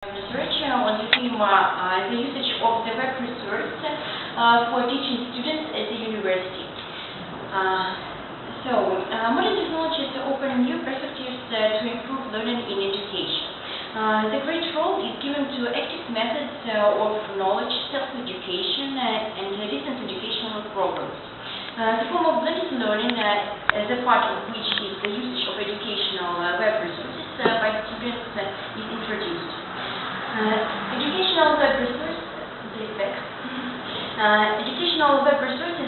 Research on the theme the usage of the web resource for teaching students at the university. Modern technologies open new perspectives to improve learning in education. The great role is given to active methods of knowledge, self-education, and distance educational programs. The form of blended learning, the part of which is the usage of educational web resources by students, is introduced. Educational web resources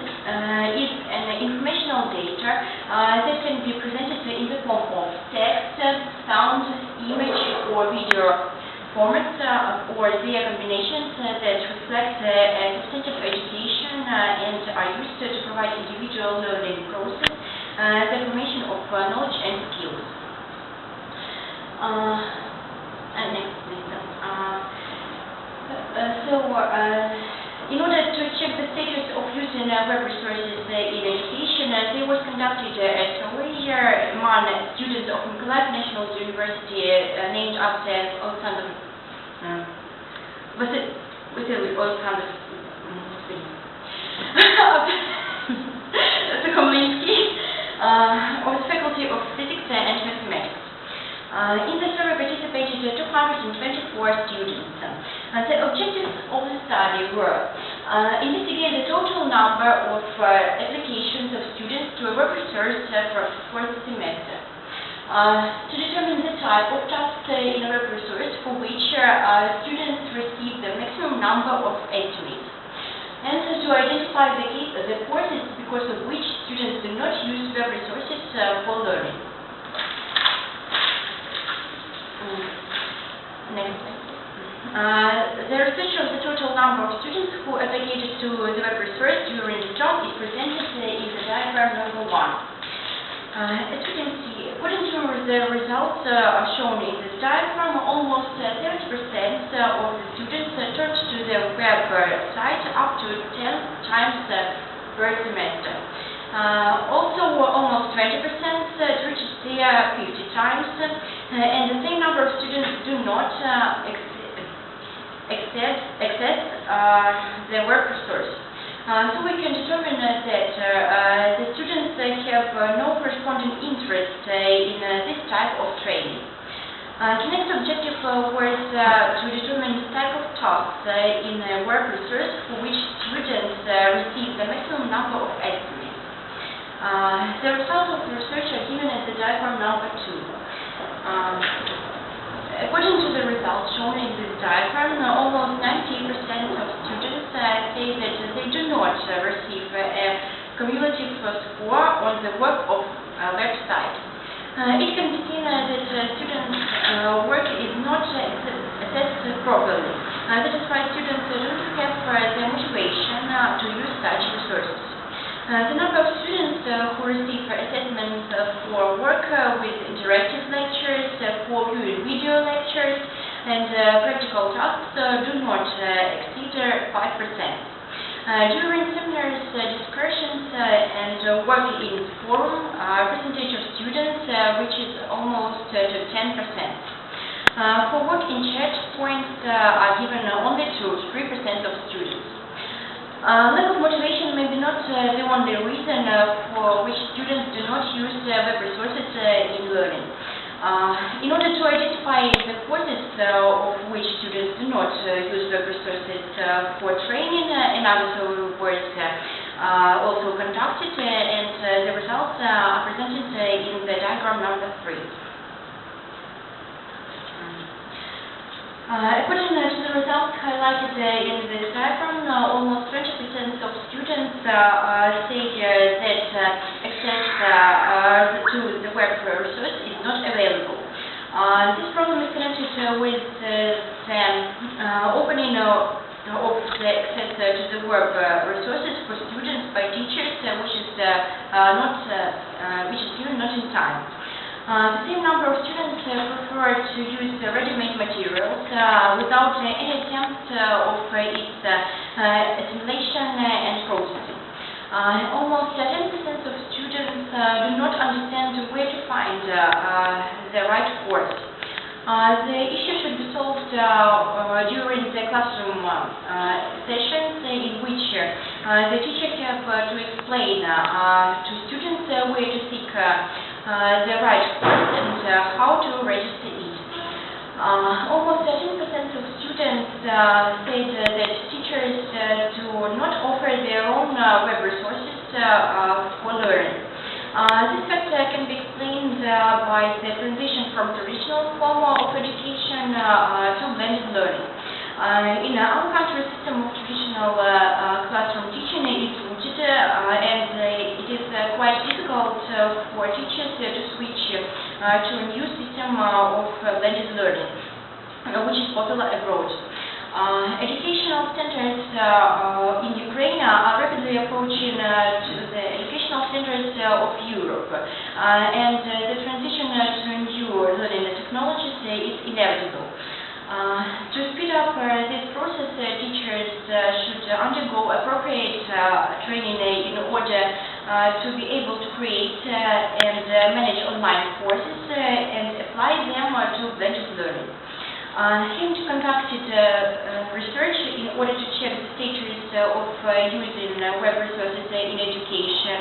is an informational data that can be presented in the form of text, sound, image, or video formats, or their combinations that reflect a substantive education and are used to provide individual learning process, the formation of knowledge and skills. In order to check the status of using web resources in education, there was conducted a survey among students of Mykolayiv National University named after Alexander Sokomlinsky of the Faculty of Physics and Mathematics. In the survey participated 224 students. The objectives of the study were investigate the total number of applications of students to a web resource for the semester. To determine the type of tasks in a web resource for which students receive the maximum number of estimates. And to identify the courses because of which students do not use web resources for learning. Next slide. The research of the total number of students who applied to the web resource during the term is presented in the diagram number 1. As you can see, according to the results shown in this diagram, almost 70% of the students turned to the web site up to 10 times per semester. Also, almost 20% reached there 50 times, and the same number of students do not access the web resource. So we can determine that the students have no corresponding interest in this type of training. The next objective was to determine the type of tasks in a web resource for which students receive the maximum number of estimates. The results of the research are given as the diagram number 2. According to the results shown in this diagram, almost 90% of students say that they do not receive a cumulative score on the work of a website. It can be seen that students' work is not assessed properly. That is why students do not have the motivation to use such resources. The number of students who receive assessments for work with interactive lectures, for viewing video lectures, and practical tasks do not exceed 5%. During seminars, discussions, and work in forum, percentage of students reaches almost to 10%. For work in chat, points are given only to 3% of students. Lack of motivation may be not the only reason for which students do not use web resources in learning. In order to identify the courses of which students do not use web resources for training, another survey was also conducted, and the results are presented in the diagram number 3. According to the results highlighted in this diagram, almost 20% of students say that access to the web resource is not available. This problem is connected with the opening of the access to the web resources for students by teachers, which is given not in time. The same number of students prefer to use ready-made materials without any attempt of its assimilation and processing. Almost 10% of students do not understand where to find the right course. The issue should be solved during the classroom sessions in which the teacher have to explain to students where to seek the right course and how to register it. Almost 13% of students said that teachers do not offer their own web resources for learning. This fact can be explained by the transition from traditional form of education to blended learning. In our country, system of traditional classroom teaching is rigid, and it is quite difficult for teachers to switch to a new system of blended learning, which is popular abroad. Educational standards in Ukraine are rapidly approaching to the educational standards of Europe, and the transition to new learning technologies is inevitable. To speed up this process, teachers should undergo appropriate training in order to be able to create and manage online courses and apply them to blended learning. Hint conducted research in order to check the status of using web resources in education.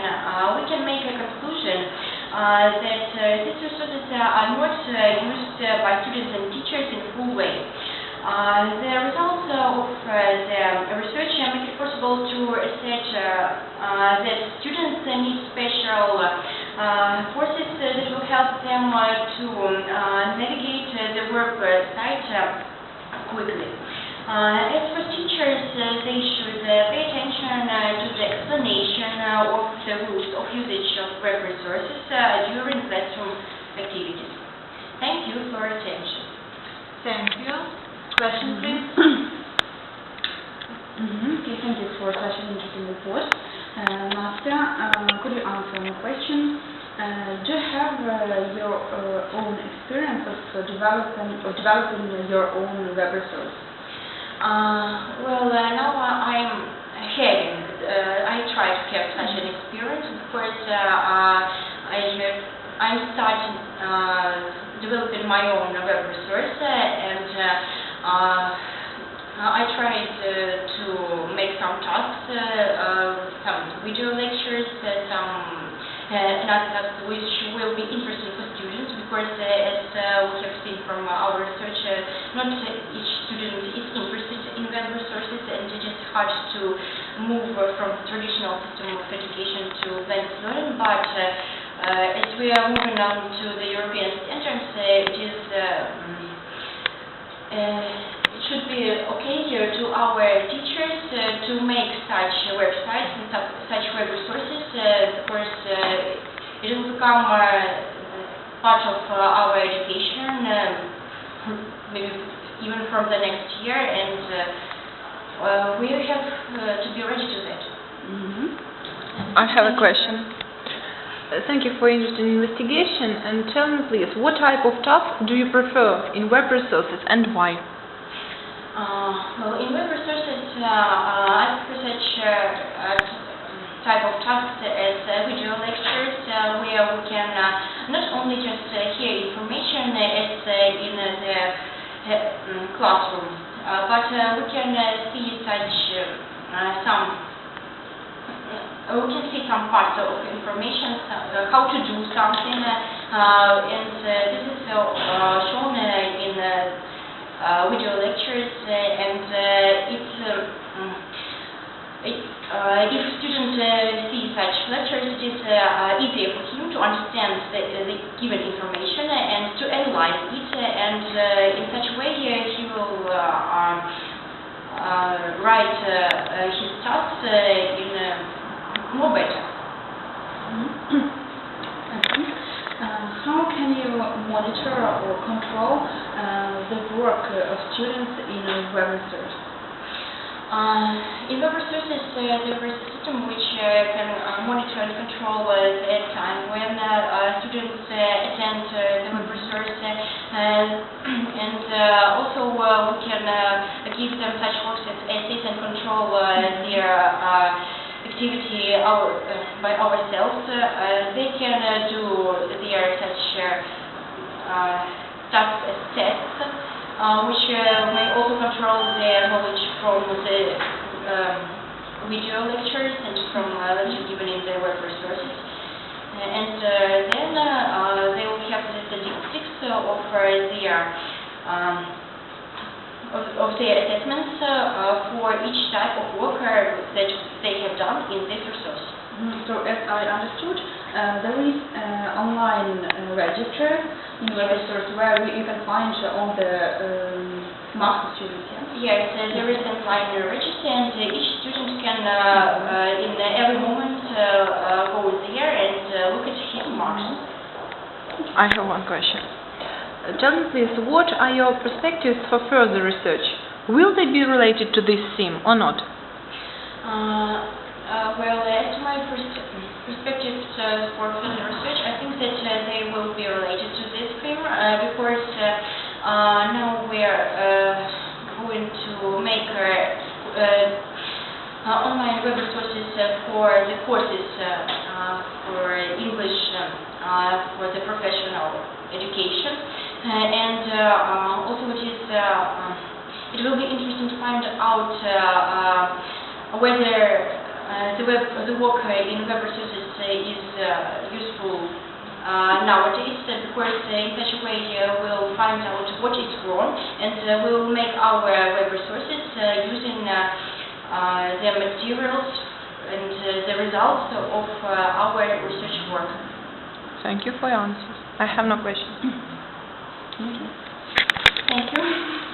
We can make a conclusion that these resources are not used by students and teachers in a full way. The results of the research make it possible to assert that students need special courses that will help them to navigate the website quickly. As for teachers, they should pay attention to the explanation of the rules of usage of web resources during classroom activities. Thank you for your attention. Thank you. Question, please. Okay, thank you for such an interesting report. Nastya, could you answer my question? Do you have your own experience of developing your own web resource? Well, now I'm having. I try to have such an experience. Of course, I'm starting developing my own web resource, and I tried to make some tasks, some video lectures, some tasks which will be interesting for students, because as we have seen from our research, not each student is interested in web resources, and it is hard to move from traditional system of education to blended learning. But as we are moving on to the European standards, it should be okay to our teachers to make such websites and such web resources. Of course, it will become part of our education, maybe even from the next year, and we have to be ready to that. I have a question. Thank you for your interesting investigation, and tell me please, what type of task do you prefer in web resources and why? Well, in web resources, I prefer such type of tasks as video lectures, where we can not only just hear information as in the classroom, but we can see some parts of information, how to do something, and this is shown in video lectures, and if students see such lectures, it is easier for him to understand the given information and to analyze it, and in such a way he will write his tasks in more better. How can you monitor or control the work of students in a web resource? In web resources, there is a system which can monitor and control the time when students attend the web resource, and also we can give them such works as essays and control their activity by ourselves. They can do their such staff tests, which may also control their knowledge from the video lectures and from lectures given in the web resources. And then they will have the statistics of their assessments for each type of work that they have done in this resource. So as I understood, there is online register in the resource where you can find all the marks of students, yeah? Yes, there is an online register, and each student can in every moment go there and look at his marks. I have one question. Tell me please, what are your perspectives for further research? Will they be related to this theme or not? Well, as to my perspectives for further research, I think that they will be related to this theme because now we are going to make online web resources for the courses for English for the professional education, and also it will be interesting to find out whether the work in web resources is useful nowadays, because in such a way we'll find out what is wrong, and we'll make our web resources using the materials and the results of our research work. Thank you for your answers. I have no questions. Thank you.